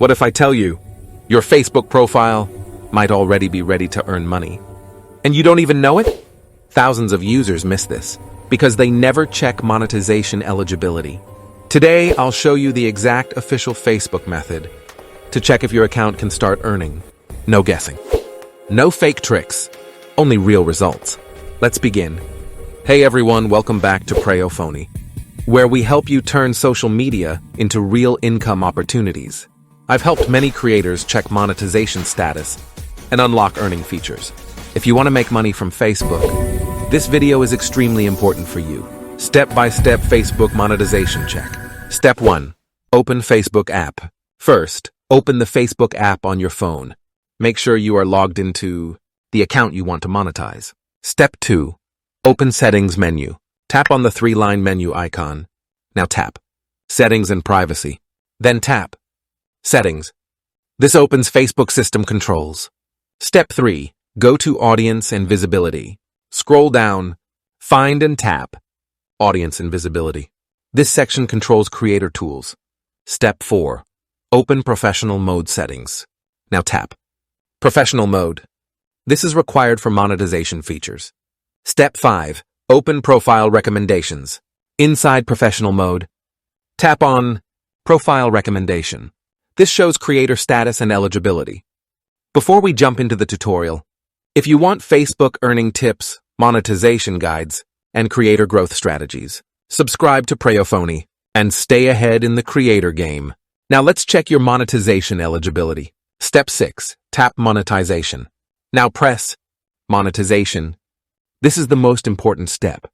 What if I tell you your Facebook profile might already be ready to earn money? And you don't even know it? Thousands of users miss this because they never check monetization eligibility. Today, I'll show you the exact official Facebook method to check if your account can start earning. No guessing. No fake tricks, only real results. Let's begin. Hey everyone, welcome back to Prayophony, where we help you turn social media into real income opportunities. I've helped many creators check monetization status and unlock earning features. If you want to make money from Facebook, this video is extremely important for you. Step-by-step Facebook monetization check. Step 1. Open Facebook app. First, open the Facebook app on your phone. Make sure you are logged into the account you want to monetize. Step 2. Open Settings menu. Tap on the 3-line menu icon. Now tap Settings and Privacy. Then tap Settings. This opens Facebook system controls. Step 3. Go to Audience and Visibility. Scroll down, find and tap Audience and Visibility. This section controls creator tools. Step 4. Open Professional Mode settings. Now tap Professional Mode. This is required for monetization features. Step 5. Open Profile Recommendations. Inside Professional Mode, tap on Profile Recommendation. This shows creator status and eligibility. Before we jump into the tutorial, if you want Facebook earning tips, monetization guides, and creator growth strategies, subscribe to Prayophony and stay ahead in the creator game. Now let's check your monetization eligibility. Step 6. Tap Monetization. Now press Monetization. This is the most important step.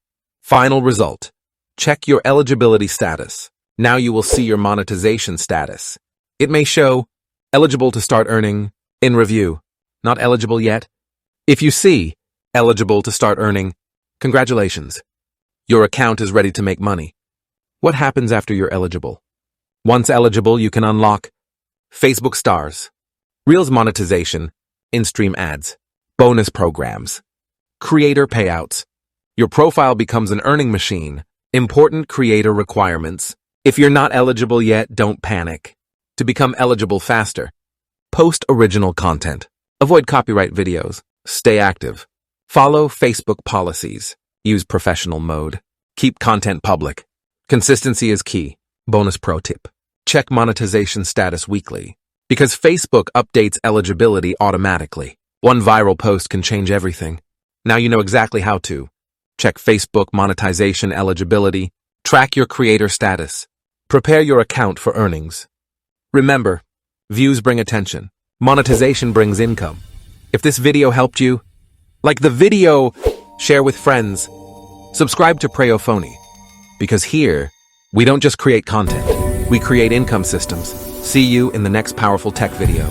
Final result. Check your eligibility status. Now you will see your monetization status. It may show eligible to start earning, in review, not eligible yet. If you see eligible to start earning, congratulations. Your account is ready to make money. What happens after you're eligible? Once eligible, you can unlock Facebook Stars, Reels monetization, in-stream ads, bonus programs, creator payouts. Your profile becomes an earning machine. Important creator requirements. If you're not eligible yet, don't panic. To become eligible faster, post original content. Avoid copyright videos. Stay active. Follow Facebook policies. Use professional mode. Keep content public. Consistency is key. Bonus pro tip. Check monetization status weekly, because Facebook updates eligibility automatically. One viral post can change everything. Now you know exactly how to check Facebook monetization eligibility, track your creator status, prepare your account for earnings. Remember, views bring attention. Monetization brings income. If this video helped you, like the video, share with friends, subscribe to Prayophony, because here, we don't just create content, we create income systems. See you in the next powerful tech video.